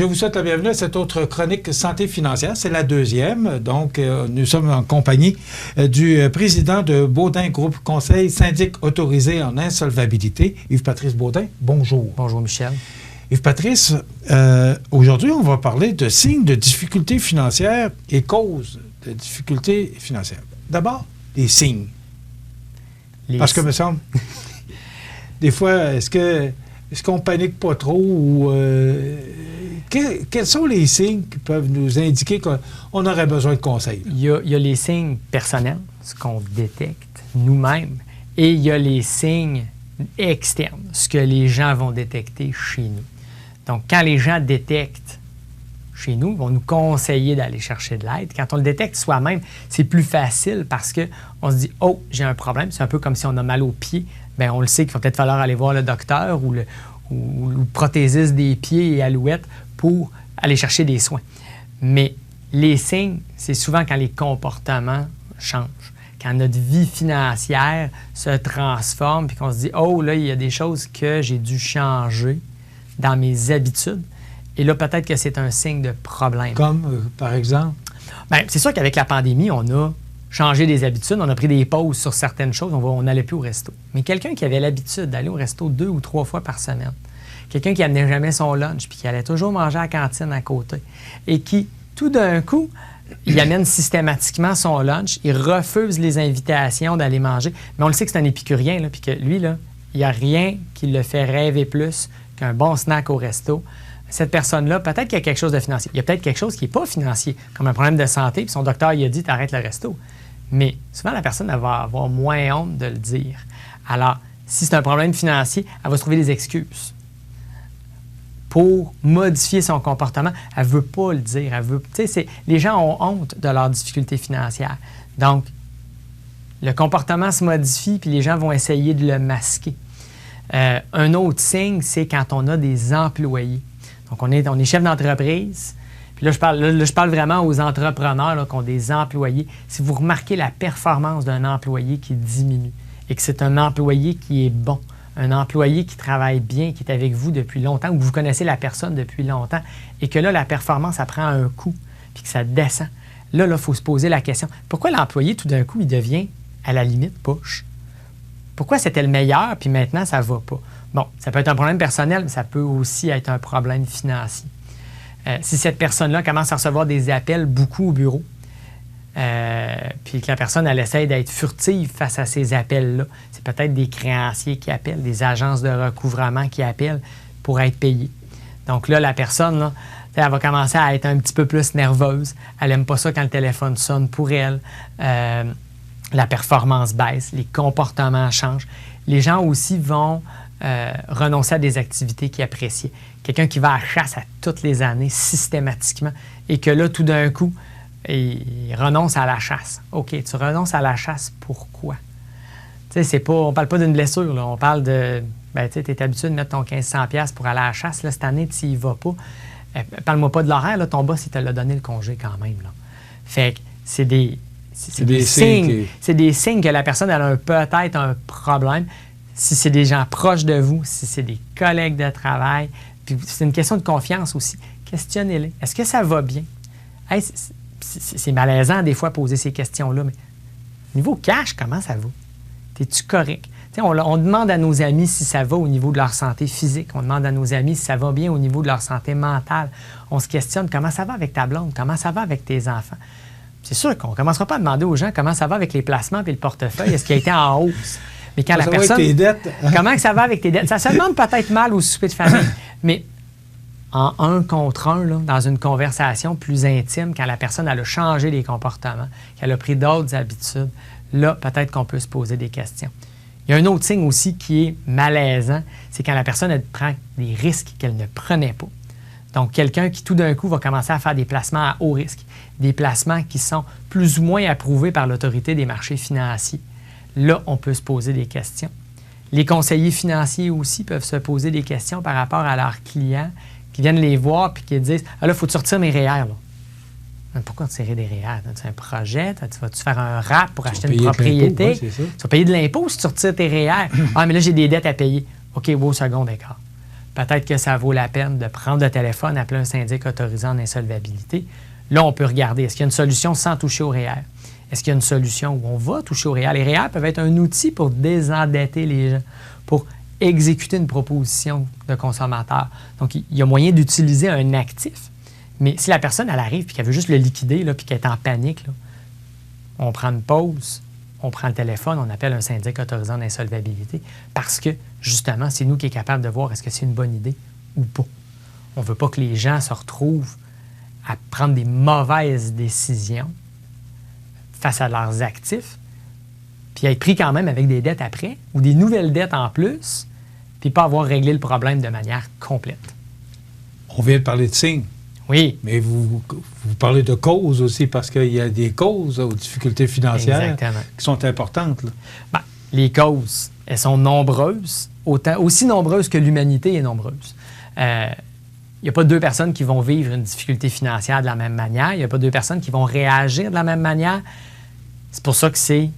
Je vous souhaite la bienvenue à cette autre chronique santé financière. C'est la deuxième. Donc, nous sommes en compagnie du président de Baudin Groupe Conseil, syndic autorisé en insolvabilité, Yves-Patrice Baudin. Bonjour. Bonjour, Michel. Yves-Patrice, aujourd'hui, on va parler de signes de difficultés financières et causes de difficultés financières. D'abord, les signes. Parce que, me semble, des fois, est-ce qu'on panique pas trop ou quels sont les signes qui peuvent nous indiquer qu'on aurait besoin de conseils? Il y a les signes personnels, ce qu'on détecte nous-mêmes, et il y a les signes externes, ce que les gens vont détecter chez nous. Donc, quand les gens détectent chez nous, ils vont nous conseiller d'aller chercher de l'aide. Quand on le détecte soi-même, c'est plus facile parce qu'on se dit « Oh, j'ai un problème ». C'est un peu comme si on a mal aux pieds. Bien, on le sait qu'il va peut-être falloir aller voir le docteur ou le prothésiste des pieds et alouettes pour aller chercher des soins. Mais les signes, c'est souvent quand les comportements changent, quand notre vie financière se transforme puis qu'on se dit « Oh, là, il y a des choses que j'ai dû changer dans mes habitudes. » Et là, peut-être que c'est un signe de problème. Comme, par exemple? Bien, c'est sûr qu'avec la pandémie, on a changé des habitudes, on a pris des pauses sur certaines choses, on n'allait plus au resto. Mais quelqu'un qui avait l'habitude d'aller au resto 2 ou 3 fois par semaine, quelqu'un qui n'amenait jamais son lunch puis qui allait toujours manger à la cantine à côté et qui, tout d'un coup, il amène systématiquement son lunch, il refuse les invitations d'aller manger, mais on le sait que c'est un épicurien, là, puis que lui, là, il n'y a rien qui le fait rêver plus qu'un bon snack au resto. Cette personne-là, peut-être qu'il y a quelque chose de financier. Il y a peut-être quelque chose qui n'est pas financier, comme un problème de santé, puis son docteur il a dit « t'arrêtes le resto ». Mais souvent, la personne elle va avoir moins honte de le dire. Alors, si c'est un problème financier, elle va se trouver des excuses pour modifier son comportement. Elle ne veut pas le dire. Les gens ont honte de leurs difficultés financières. Donc, le comportement se modifie, puis les gens vont essayer de le masquer. Un autre signe, c'est quand on a des employés. Donc, on est chef d'entreprise. Puis là, je parle vraiment aux entrepreneurs là, qui ont des employés. Si vous remarquez la performance d'un employé qui diminue et que c'est un employé qui est bon, un employé qui travaille bien, qui est avec vous depuis longtemps, ou que vous connaissez la personne depuis longtemps, et que là, la performance, ça prend un coup, puis que ça descend. Là, il faut se poser la question. Pourquoi l'employé, tout d'un coup, il devient, à la limite, push? Pourquoi c'était le meilleur, puis maintenant, ça ne va pas? Bon, ça peut être un problème personnel, mais ça peut aussi être un problème financier. Si cette personne-là commence à recevoir des appels beaucoup au bureau, puis que la personne, elle essaie d'être furtive face à ces appels-là, c'est peut-être des créanciers qui appellent, des agences de recouvrement qui appellent pour être payés. Donc là, la personne, là, elle va commencer à être un petit peu plus nerveuse. Elle n'aime pas ça quand le téléphone sonne pour elle. La performance baisse, les comportements changent. Les gens aussi vont renoncer à des activités qu'ils appréciaient. Quelqu'un qui va à la chasse à toutes les années, systématiquement, et que là, tout d'un coup, il renonce à la chasse. OK, tu renonces à la chasse, pourquoi? Tu sais, on ne parle pas d'une blessure, là. On parle de, tu es habitué de mettre ton 1500$ pour aller à la chasse. Là, cette année, tu n'y vas pas. Parle-moi pas de l'horaire, là, ton boss, il te l'a donné le congé quand même. Là. Fait que c'est des signes. C'est des signes que la personne elle a peut-être un problème. Si c'est des gens proches de vous, si c'est des collègues de travail, puis c'est une question de confiance aussi. Questionnez-les. Est-ce que ça va bien? Hey, c'est malaisant des fois poser ces questions-là, mais niveau cash, comment ça va? Es-tu correct? On demande à nos amis si ça va au niveau de leur santé physique. On demande à nos amis si ça va bien au niveau de leur santé mentale. On se questionne comment ça va avec ta blonde, comment ça va avec tes enfants. C'est sûr qu'on ne commencera pas à demander aux gens comment ça va avec les placements et le portefeuille, est-ce qu'il a été en hausse? Mais quand la personne. Avec tes dettes. Comment ça va avec tes dettes? Ça se demande peut-être mal au souper de famille, mais en un contre un, là, dans une conversation plus intime, quand la personne elle a changé les comportements, qu'elle a pris d'autres habitudes, là, peut-être qu'on peut se poser des questions. Il y a un autre signe aussi qui est malaisant, c'est quand la personne elle prend des risques qu'elle ne prenait pas. Donc, quelqu'un qui, tout d'un coup, va commencer à faire des placements à haut risque, des placements qui sont plus ou moins approuvés par l'autorité des marchés financiers. Là, on peut se poser des questions. Les conseillers financiers aussi peuvent se poser des questions par rapport à leurs clients qui viennent les voir et qui disent « Ah là, il faut que tu retires mes REER. Là. » Pourquoi tirer des REER? Tu as un projet? Vas-tu faire un rap pour acheter une propriété? Tu vas payer de l'impôt si tu retires tes REER. Ah, mais là, j'ai des dettes à payer. OK, wow, second d'accord. peut-être que ça vaut la peine de prendre le téléphone, appeler un syndic autorisé en insolvabilité. Là, on peut regarder, est-ce qu'il y a une solution sans toucher au REER? Est-ce qu'il y a une solution où on va toucher au REER? Les REER peuvent être un outil pour désendetter les gens, pour exécuter une proposition de consommateur. Donc, il y a moyen d'utiliser un actif. Mais si la personne, elle arrive et qu'elle veut juste le liquider, là, puis qu'elle est en panique, là, on prend une pause, on prend le téléphone, on appelle un syndic autorisé en insolvabilité parce que, justement, c'est nous qui est capable de voir est-ce que c'est une bonne idée ou pas. On ne veut pas que les gens se retrouvent à prendre des mauvaises décisions face à leurs actifs, puis être pris quand même avec des dettes après ou des nouvelles dettes en plus, puis pas avoir réglé le problème de manière complète. On vient de parler de signes. Oui. Mais vous parlez de causes aussi, parce qu'il y a des causes aux difficultés financières Exactement. qui sont importantes. Là. Ben, les causes, elles sont nombreuses, aussi nombreuses que l'humanité est nombreuse. Il n'y a pas deux personnes qui vont vivre une difficulté financière de la même manière. Il n'y a pas deux personnes qui vont réagir de la même manière. C'est pour ça que c'est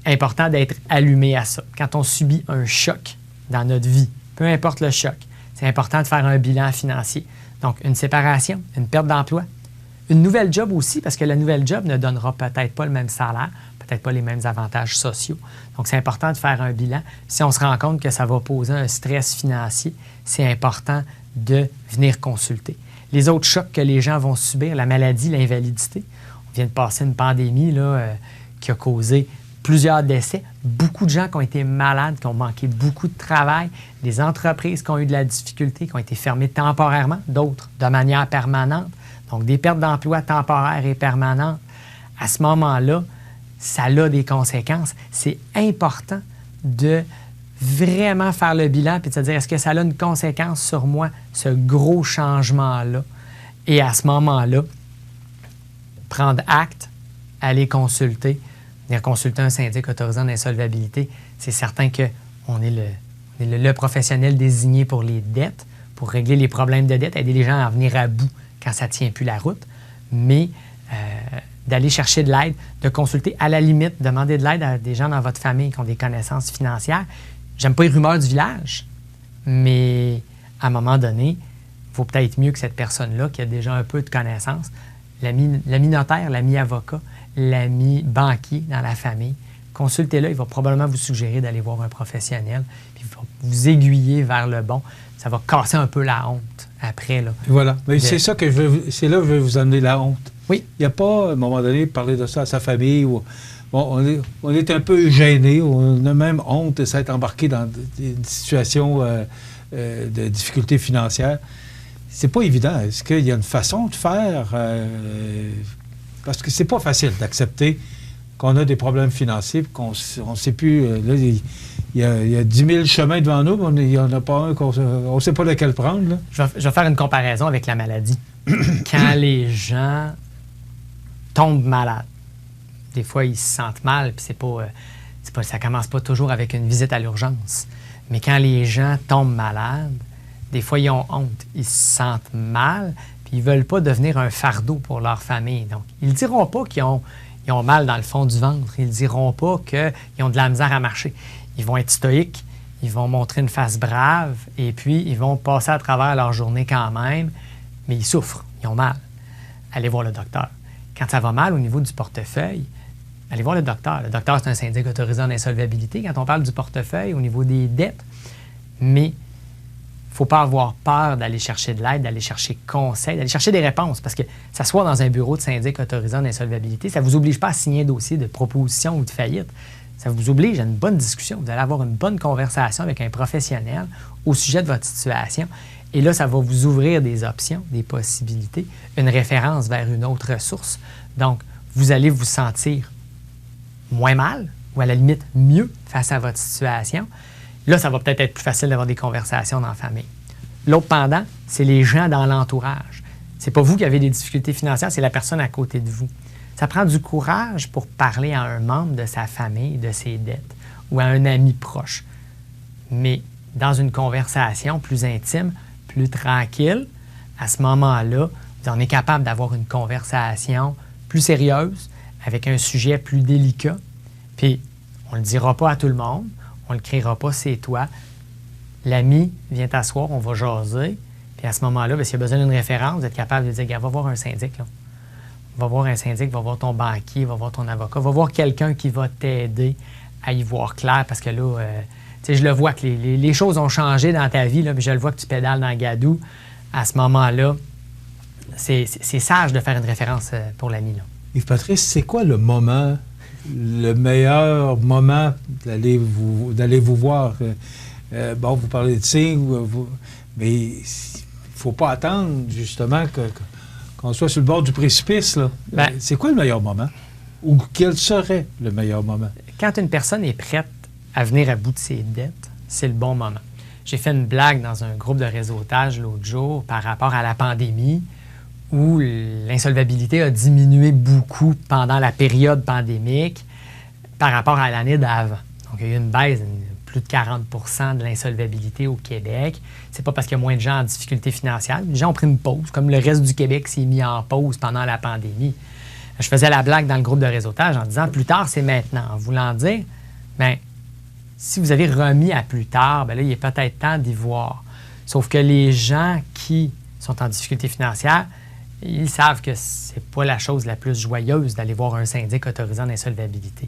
important d'être allumé à ça. Quand on subit un choc dans notre vie, peu importe le choc, c'est important de faire un bilan financier. Donc, une séparation, une perte d'emploi, une nouvelle job aussi, parce que la nouvelle job ne donnera peut-être pas le même salaire, peut-être pas les mêmes avantages sociaux. Donc, c'est important de faire un bilan. Si on se rend compte que ça va poser un stress financier, c'est important de venir consulter. Les autres chocs que les gens vont subir, la maladie, l'invalidité. On vient de passer une pandémie là, qui a causé plusieurs décès. Beaucoup de gens qui ont été malades, qui ont manqué beaucoup de travail, des entreprises qui ont eu de la difficulté, qui ont été fermées temporairement, d'autres de manière permanente. Donc, des pertes d'emploi temporaires et permanentes. À ce moment-là, ça a des conséquences. C'est important de vraiment faire le bilan et de se dire, est-ce que ça a une conséquence sur moi, ce gros changement-là? Et à ce moment-là, prendre acte, aller consulter, venir consulter un syndic autorisé en insolvabilité. C'est certain qu'on est le professionnel désigné pour les dettes, pour régler les problèmes de dette, aider les gens à venir à bout quand ça ne tient plus la route, mais d'aller chercher de l'aide, de consulter, à la limite, demander de l'aide à des gens dans votre famille qui ont des connaissances financières. J'aime pas les rumeurs du village, mais à un moment donné, il vaut peut-être mieux que cette personne-là qui a déjà un peu de connaissances, l'ami notaire, l'ami avocat, l'ami banquier dans la famille, consultez-le, il va probablement vous suggérer d'aller voir un professionnel, puis il va vous aiguiller vers le bon. Ça va casser un peu la honte après. Là, voilà. Mais c'est ça que c'est là que je veux vous amener la honte. Oui. Il n'y a pas, à un moment donné, parler de ça à sa famille. Ou, bon, on est un peu gêné, on a même honte de s'être embarqué dans une situation de difficulté financière. C'est pas évident. Est-ce qu'il y a une façon de faire? Parce que c'est pas facile d'accepter qu'on a des problèmes financiers et qu'on ne sait plus. Là, il y a 10 000 chemins devant nous, mais il n'y en a pas un on ne sait pas lequel prendre. Là. Je vais faire une comparaison avec la maladie. Quand les gens tombent malades, des fois, ils se sentent mal, puis ça commence pas toujours avec une visite à l'urgence. Mais quand les gens tombent malades, des fois, ils ont honte. Ils se sentent mal, puis ils ne veulent pas devenir un fardeau pour leur famille. Donc, ils ne diront pas qu'ils ont mal dans le fond du ventre. Ils ne diront pas qu'ils ont de la misère à marcher. Ils vont être stoïques, ils vont montrer une face brave, et puis ils vont passer à travers leur journée quand même, mais ils souffrent, ils ont mal. Allez voir le docteur. Quand ça va mal au niveau du portefeuille, allez voir le docteur. Le docteur, c'est un syndic autorisé en insolvabilité quand on parle du portefeuille au niveau des dettes. Mais il ne faut pas avoir peur d'aller chercher de l'aide, d'aller chercher conseil, d'aller chercher des réponses. Parce que s'asseoir dans un bureau de syndic autorisé en insolvabilité, ça ne vous oblige pas à signer un dossier de proposition ou de faillite. Ça vous oblige à une bonne discussion. Vous allez avoir une bonne conversation avec un professionnel au sujet de votre situation. Et là, ça va vous ouvrir des options, des possibilités, une référence vers une autre ressource. Donc, vous allez vous sentir moins mal ou à la limite mieux face à votre situation. Là, ça va peut-être être plus facile d'avoir des conversations dans la famille. L'autre pendant, c'est les gens dans l'entourage. C'est pas vous qui avez des difficultés financières, c'est la personne à côté de vous. Ça prend du courage pour parler à un membre de sa famille de ses dettes ou à un ami proche. Mais dans une conversation plus intime, plus tranquille, à ce moment-là, vous en êtes capable d'avoir une conversation plus sérieuse avec un sujet plus délicat. Puis, on ne le dira pas à tout le monde, on ne le criera pas, c'est toi. L'ami vient t'asseoir, on va jaser. Puis à ce moment-là, s'il y a besoin d'une référence, vous êtes capable de dire, va voir un syndic. Là. Va voir un syndic, va voir ton banquier, va voir ton avocat, va voir quelqu'un qui va t'aider à y voir clair. Parce que là, je le vois que les choses ont changé dans ta vie, là, puis je le vois que tu pédales dans le gadou. À ce moment-là, c'est sage de faire une référence pour l'ami. Là. Yves-Patrice, c'est quoi le meilleur moment d'aller vous voir? Bon, vous parlez de signes, mais il ne faut pas attendre, justement, qu'on soit sur le bord du précipice. Là. C'est quoi le meilleur moment? Ou quel serait le meilleur moment? Quand une personne est prête à venir à bout de ses dettes, c'est le bon moment. J'ai fait une blague dans un groupe de réseautage l'autre jour par rapport à la pandémie, où l'insolvabilité a diminué beaucoup pendant la période pandémique par rapport à l'année d'avant. Donc, il y a eu une baisse de plus de 40 % de l'insolvabilité au Québec. C'est pas parce qu'il y a moins de gens en difficulté financière. Les gens ont pris une pause, comme le reste du Québec s'est mis en pause pendant la pandémie. Je faisais la blague dans le groupe de réseautage en disant « plus tard, c'est maintenant », en voulant dire bien, si vous avez remis à plus tard, bien là, il est peut-être temps d'y voir. Sauf que les gens qui sont en difficulté financière, ils savent que c'est pas la chose la plus joyeuse d'aller voir un syndic autorisant l'insolvabilité.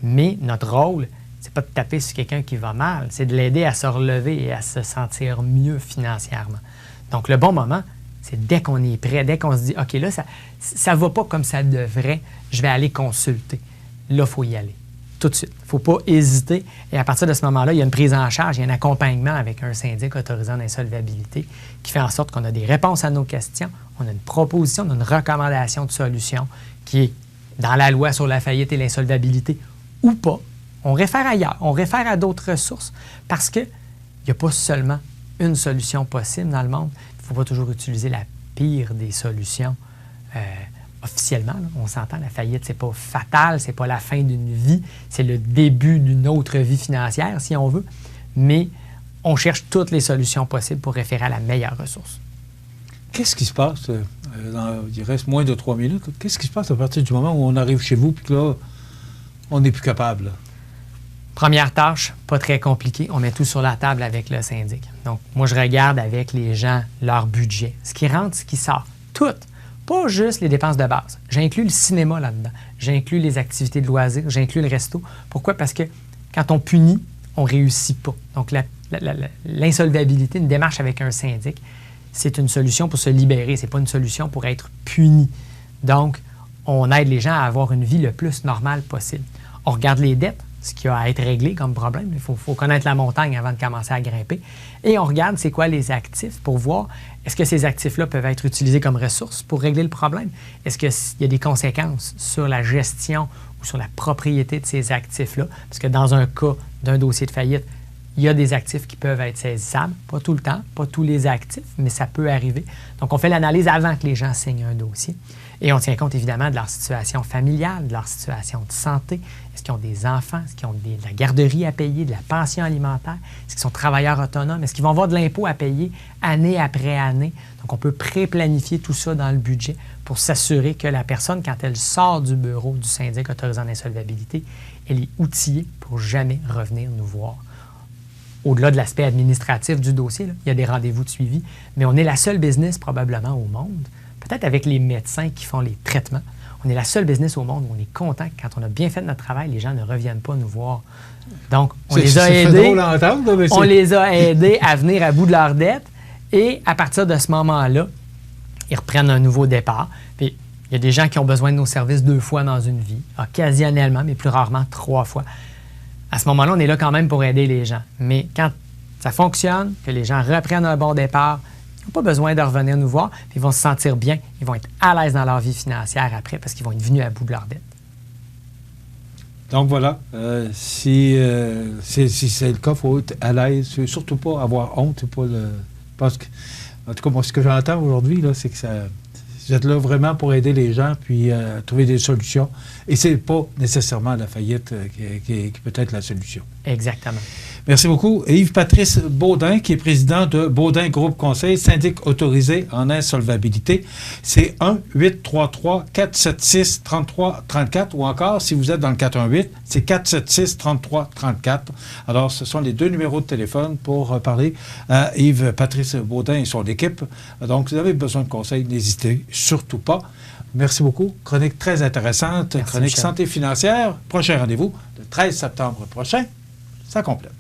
Mais notre rôle, c'est pas de taper sur quelqu'un qui va mal, c'est de l'aider à se relever et à se sentir mieux financièrement. Donc, le bon moment, c'est dès qu'on est prêt, dès qu'on se dit « OK, là, ça va pas comme ça devrait, je vais aller consulter ». Là, il faut y aller. Tout de suite. Il ne faut pas hésiter. Et à partir de ce moment-là, il y a une prise en charge, il y a un accompagnement avec un syndic autorisant l'insolvabilité qui fait en sorte qu'on a des réponses à nos questions, on a une proposition, on a une recommandation de solution qui est dans la loi sur la faillite et l'insolvabilité ou pas. On réfère ailleurs, on réfère à d'autres ressources parce qu'il n'y a pas seulement une solution possible dans le monde. Il ne faut pas toujours utiliser la pire des solutions. Officiellement, là, on s'entend, la faillite, c'est pas fatal, c'est pas la fin d'une vie, c'est le début d'une autre vie financière, si on veut, mais on cherche toutes les solutions possibles pour référer à la meilleure ressource. Qu'est-ce qui se passe? Il reste moins de 3 minutes. Qu'est-ce qui se passe à partir du moment où on arrive chez vous et que là, on n'est plus capable? Là? Première tâche, pas très compliquée, on met tout sur la table avec le syndic. Donc, moi, je regarde avec les gens leur budget, ce qui rentre, ce qui sort, tout. Pas juste les dépenses de base. J'inclus le cinéma là-dedans. J'inclus les activités de loisirs. J'inclus le resto. Pourquoi? Parce que quand on punit, on ne réussit pas. Donc, l'insolvabilité, une démarche avec un syndic, c'est une solution pour se libérer. Ce n'est pas une solution pour être puni. Donc, on aide les gens à avoir une vie le plus normale possible. On regarde les dettes, ce qui a à être réglé comme problème. Il faut connaître la montagne avant de commencer à grimper. Et on regarde c'est quoi les actifs pour voir est-ce que ces actifs-là peuvent être utilisés comme ressources pour régler le problème? Est-ce qu'il y a des conséquences sur la gestion ou sur la propriété de ces actifs-là? Parce que dans un cas d'un dossier de faillite, il y a des actifs qui peuvent être saisissables. Pas tout le temps, pas tous les actifs, mais ça peut arriver. Donc, on fait l'analyse avant que les gens signent un dossier. Et on tient compte évidemment de leur situation familiale, de leur situation de santé. Est-ce qu'ils ont des enfants? Est-ce qu'ils ont de la garderie à payer, de la pension alimentaire? Est-ce qu'ils sont travailleurs autonomes? Est-ce qu'ils vont avoir de l'impôt à payer année après année? Donc, on peut pré-planifier tout ça dans le budget pour s'assurer que la personne, quand elle sort du bureau du syndic autorisant l'insolvabilité, elle est outillée pour jamais revenir nous voir. Au-delà de l'aspect administratif du dossier, là, il y a des rendez-vous de suivi, mais on est la seule business probablement au monde, peut-être avec les médecins qui font les traitements, on est la seule business au monde où on est content que quand on a bien fait notre travail, les gens ne reviennent pas nous voir. Donc, on les a aidés, on les a aidés à venir à bout de leurs dettes et à partir de ce moment-là, ils reprennent un nouveau départ. Puis, il y a des gens qui ont besoin de nos services 2 fois dans une vie, occasionnellement, mais plus rarement 3 fois. À ce moment-là, on est là quand même pour aider les gens. Mais quand ça fonctionne, que les gens reprennent un bon départ, ils n'ont pas besoin de revenir nous voir, puis ils vont se sentir bien, ils vont être à l'aise dans leur vie financière après parce qu'ils vont être venus à bout de leur dette. Donc voilà, si c'est le cas, il faut être à l'aise, surtout pas avoir honte. Parce que, en tout cas, moi, ce que j'entends aujourd'hui, là, c'est que vous êtes là vraiment pour aider les gens puis trouver des solutions. Et c'est pas nécessairement la faillite qui peut être la solution. Exactement. Merci beaucoup. Yves-Patrice Baudin, qui est président de Baudin Groupe Conseil, syndic autorisé en insolvabilité. C'est 1-833-476-3334 ou encore, si vous êtes dans le 418, c'est 476-3334. Alors, ce sont les deux numéros de téléphone pour parler à Yves-Patrice Baudin et son équipe. Donc, vous avez besoin de conseils, n'hésitez surtout pas. Merci beaucoup. Chronique très intéressante. Merci, chronique Michel. Santé financière. Prochain rendez-vous le 13 septembre prochain. Ça complète.